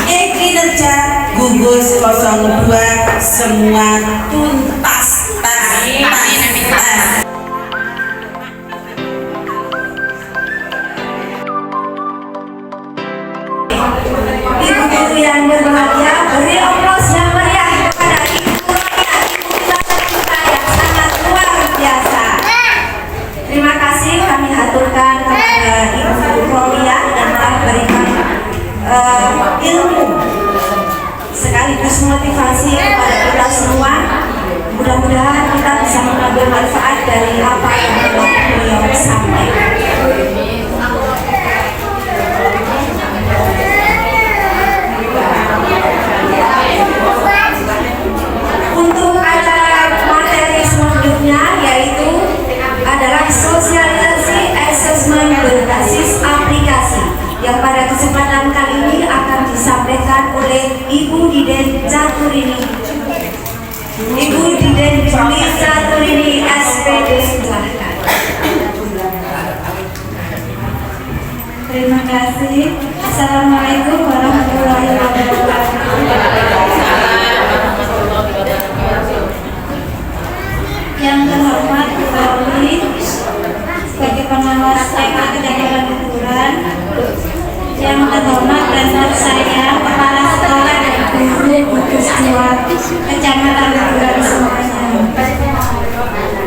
kinerja gugus 02 semua tuntas. Ibu guru yang berbahagia, beri aplaus yang meriah kepada Ibu Rodia, Ibu Filosofi kita yang sangat luar biasa. Terima kasih kami haturkan kepada Ibu Rodia yang telah berikan ilmu sekaligus motivasi kepada kita semua. Mudah-mudahan kita bisa mengambil manfaat dari apa yang telah beliau sampaikan. Untuk acara materi selanjutnya yaitu adalah sosialisasi asesmen berbasis aplikasi yang pada kesempatan kali ini akan disampaikan oleh Ibu Diden Caturini. Ibu Diden Juli Caturini SPD, silahkan. Terima kasih. Assalamualaikum warahmatullahi wabarakatuh. Yang terhormat Bu Pauli sebagai pengawas TK Kecamatan Kuburan, yang terhormat dan saya Kepala Sekolah dan Guru Gugus 2 Kecamatan Kuburan semuanya.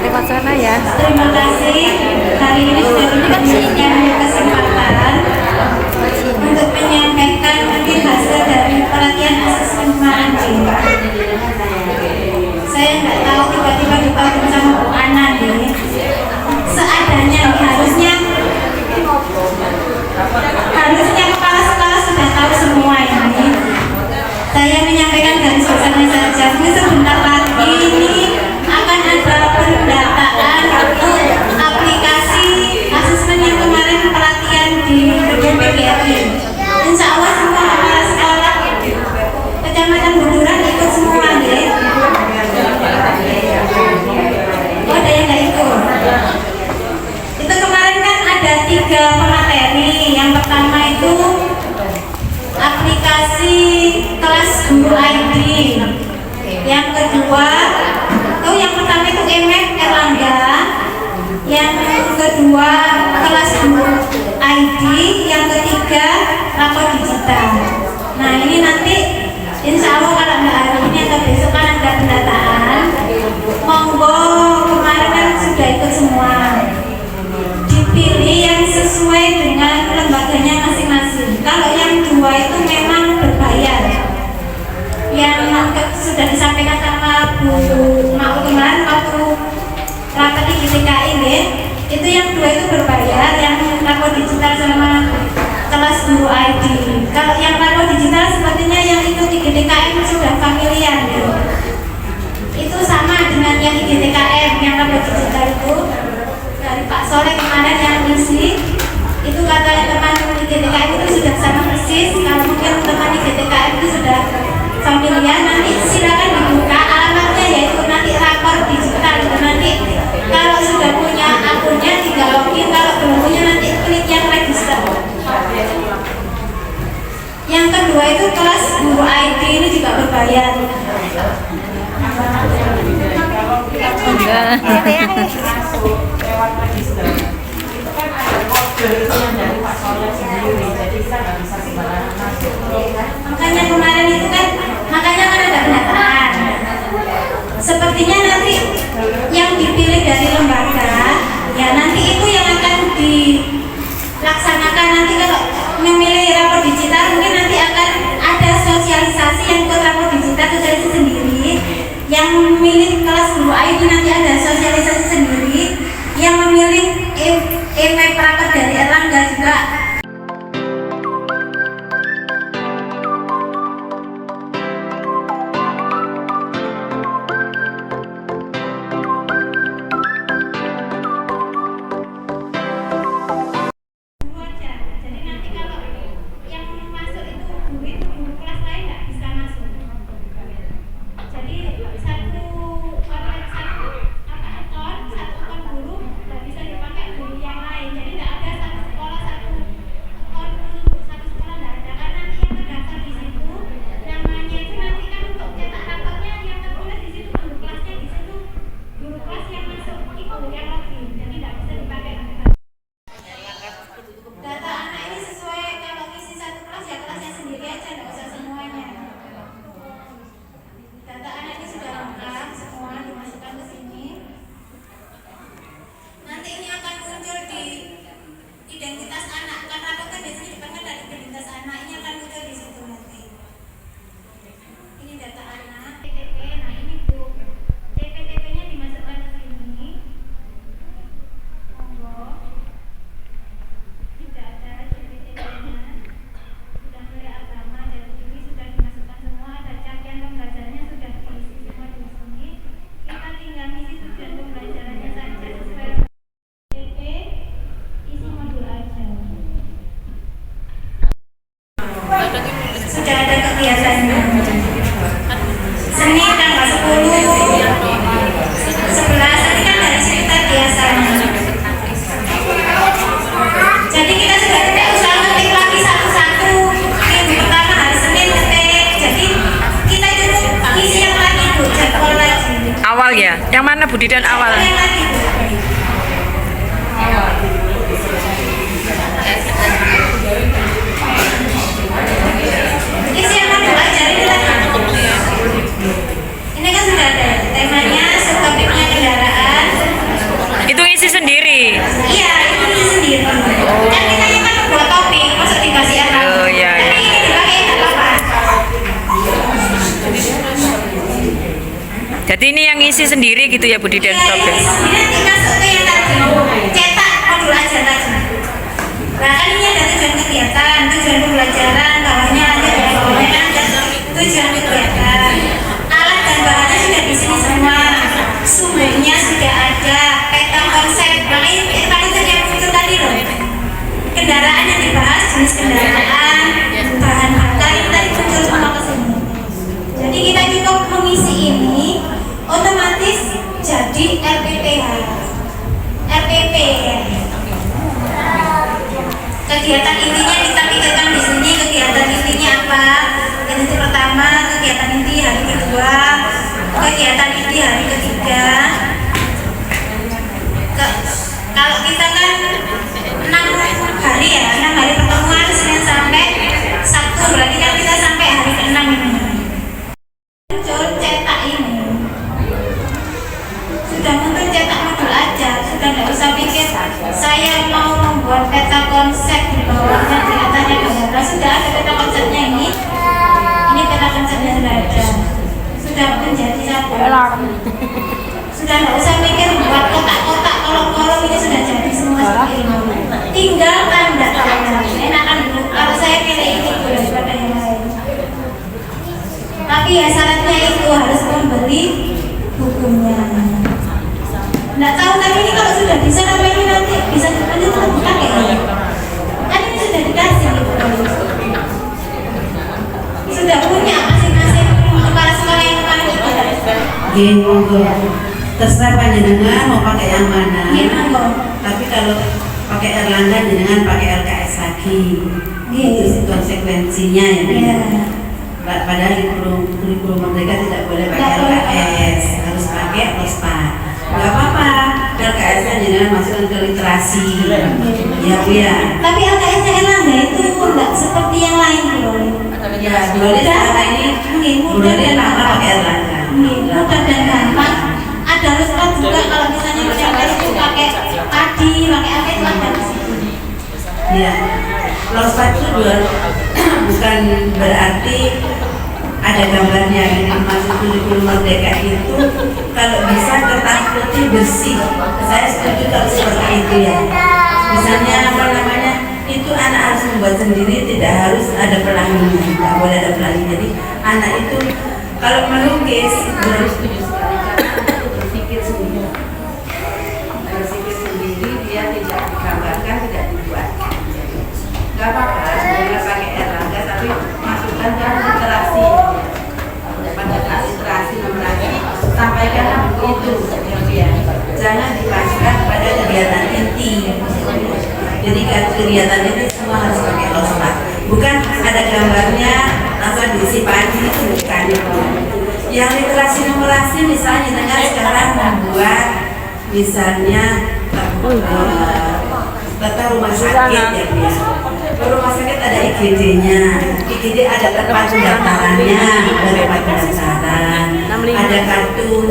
Lewat sana ya. Terima kasih hari ini sudah diberikan kesempatan untuk menyampaikan mungkin hasil dari pelatihan asesmen kemarin. Saya nggak tahu tiba-tiba dipanggil sama Bu Ana nih. Seadanya harusnya kepala sekolah sudah tahu semua ini. Saya menyampaikan garis besarnya saja. Ini sebentar lagi ini akan ada pendataan untuk aplikasi asesmen yang kemarin pelatihan di gedung PGRI. Insya Allah semua kepala sekolah Kecamatan Buduran ikut semua deh. Oh, ada yang nggak ikut. Itu kemarin kan ada 3 pemateri. Yang pertama itu aplikasi kelas guru ID. Yang kedua, yang pertama itu EMEK Erlangga. Yang kedua kelas guru ID. Yang ketiga rapor digital. Nah ini nanti insya Allah kalau nggak hari ini atau besok kan ada pendataan. Monggo kemarin kan sudah ikut semua. Dipilih yang sesuai dengan lembaganya masing-masing. Kalau yang 2 itu memang berbayar. Yang sudah disampaikan sama Bu Maul kemarin waktu rapat di GTKI ini, itu yang 2 itu berbayar, yang rapor digital sama kelas guru ID. Kalau yang rapor digital sepertinya yang ikut di GTKM sudah familiar ya. Itu sama dengan yang di GTKM, yang rapor digital itu dari Pak Soleh kemarin yang ngisi. Itu katanya teman di GTKM itu sudah sama persis. Kalau mungkin teman di GTKM itu sudah familiar, nanti silakan dibuka alamatnya, yaitu nanti rapor digital itu nanti. Kalau sudah punya akunnya tinggal login, kalau belum punya nanti klik yang register. Yang kedua itu kelas guru ID, ini juga berbayar. Makanya kemarin itu kan, makanya kan ada pendataan. Sepertinya nanti yang dipilih dari lembaga, ya nanti itu yang akan dilaksanakan. Nanti kalau memilih rapor digital, mungkin nanti akan ada sosialisasi yang ke rapor digital sosialisasi sendiri. Yang memilih kelas guru ID nanti ada sosialisasi sendiri. Yang memilih EMEK rapor dari Erlangga juga. Jadi awal ya. Yang mana Bu Didan awal? Yang lagi. Isi yang mana belajar ini lagi. Ini kan sudah ada temanya, subtopiknya kendaraan. Itu isi sendiri. Iya, itu isi sendiri. Kan kita kan buat topik, masuk dikasih apa? Oh, iya, iya. Tapi ini dipakai nggak apa-apa. Jadi ini yang isi sendiri gitu ya Bu Didan Iya, topik. ini nanti masuk ke yang tadi. Cetak modul ajar tadi. Nah, kan ini ada tujuan kegiatan, tujuan pembelajaran, bawahnya ada tujuan kegiatan. Alat dan bahannya sudah di sini semua. Sumbernya sudah ada, peta konsep. Makanya peta konsep yang muncul tadi loh. Kendaraan yang dibahas, jenis kendaraan, bahan bakar itu tadi muncul semua ke sini. Jadi kita cukup mengisi ini, otomatis jadi RPPH. RPP ya. Kegiatan intinya kita pikirkan di sini. Kegiatan intinya apa? Yang pertama kegiatan inti hari kedua, kegiatan inti hari ketiga. Kalau kita kan 6 hari ya, 6 hari pertemuan Senin sampai Sabtu, berarti kan kita sampai hari ke-6 ini. Muncul cetak ini. Sudah muncul cetak modul aja, sudah tidak usah pikir saya mau membuat peta konsep di bawahnya kelihatannya gambar. Sudah ada peta konsepnya ini. Ini peta konsepnya sudah ada. Sudah menjadi satu. Sudah tidak usah mikir buat kotak-kotak, kolom-kolom, ini sudah jadi semua seperti ini. Tinggal tanda tangan. Enakan dulu. Kalau saya pilih ini daripada yang lain. Tapi ya syaratnya itu harus membeli bukunya. Nggak tahu tapi ini kalau sudah bisa apa ini nanti bisa lanjut pakai ya? Kan ini sudah dikasih gitu. Sudah punya masing-masing kepala sekolah yang kemarin itu. Gini, monggo. Terserah panjenengan mau pakai yang mana. Iya, monggo. Tapi kalau pakai Erlangga jenengan pakai LKS lagi. Itu sih konsekuensinya ya. Iya. Padahal di kurikulum Merdeka tidak boleh pakai LKS, harus pakai LOSPA. Gak apa-apa, LKS-nya jangan masukkan ke literasi. Ya Bu ya. Tapi LKS-nya Erlangga itu enggak seperti yang lain loh. Ya, boleh sekarang ini mudah dan lama gampang. pakai Erlangga. Mudah dan gampang. Ada LOSPA juga kalau misalnya LKS itu pakai padi, pakai apa itu ada di situ. Ya, LOSPA itu bukan berarti ada gambarnya. Yang dimaksud kurikulum Merdeka itu kalau bisa kertas putih bersih. Saya setuju kalau seperti itu ya. Misalnya apa namanya, itu anak harus membuat sendiri, tidak harus ada pelangi, tidak boleh ada pelangi. Jadi anak itu kalau melukis harus berpikir sendiri. Berpikir sendiri, dia tidak digambarkan, tidak dibuatkan. Gak apa-apa, boleh pakai Erlangga tapi masukkan ke literasi. Pada saat literasi numerasi sampaikan buku itu ya. Jangan dipaskan pada kegiatan inti. Jadi kegiatan itu semua harus pakai LOSPA. Bukan ada gambarnya langsung diisi pagi, itu bukan itu. Yang literasi numerasi misalnya dengan sekarang membuat misalnya tata rumah sakit ya Bu ya. Rumah sakit ada IGD-nya, IGD ada tempat pendaftarannya, ada tempat pendaftaran, ada kartu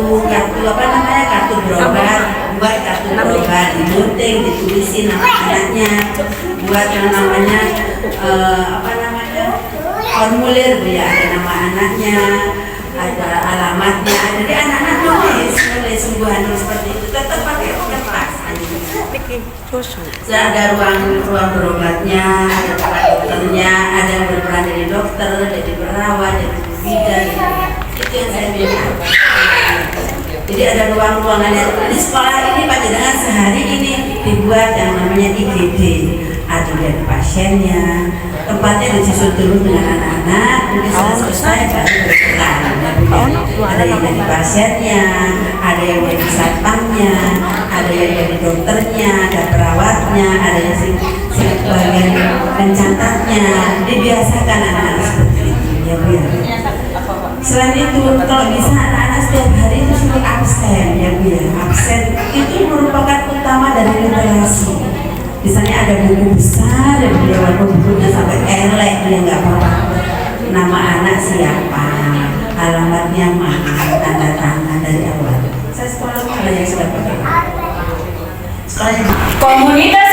apa namanya, kartu berobat, buat kartu berobat, digunting, ditulisin nama anaknya, buat yang namanya apa namanya, formulir Bu ya, ada nama anaknya, ada alamatnya, jadi anak-anak nulis sungguhan seperti itu, tetap pakai kertas. Ada ruang berobatnya, ada tempat dokternya, ada yang berperan jadi dokter, jadi perawat, jadi bidan. Itu yang saya bilang. Jadi ada ruang-ruangannya. Di sekolah ini panjenengan sehari ini dibuat yang namanya IGD, ada dari pasiennya, tempatnya disusun dulu dengan anak-anak, mungkin setelah selesai baru berperan. Ada yang dari pasiennya, ada yang dari satpamnya, ada yang dari dokternya, ada perawatnya, ada yang bagian pencatatnya. Dibiasakan anak-anak seperti itu ya Bu ya. Selain itu kalau bisa anak-anak setiap hari itu suruh absen ya Bu ya. Absen itu merupakan utama dari literasi. Misalnya ada buku besar dan dia walaupun bukunya sampai elek dia nggak apa-apa. Nama anak siapa, alamatnya mana, tanda tangan dari awal. Saya sekolah mana yang sudah pakai? Sekolahnya Komunitas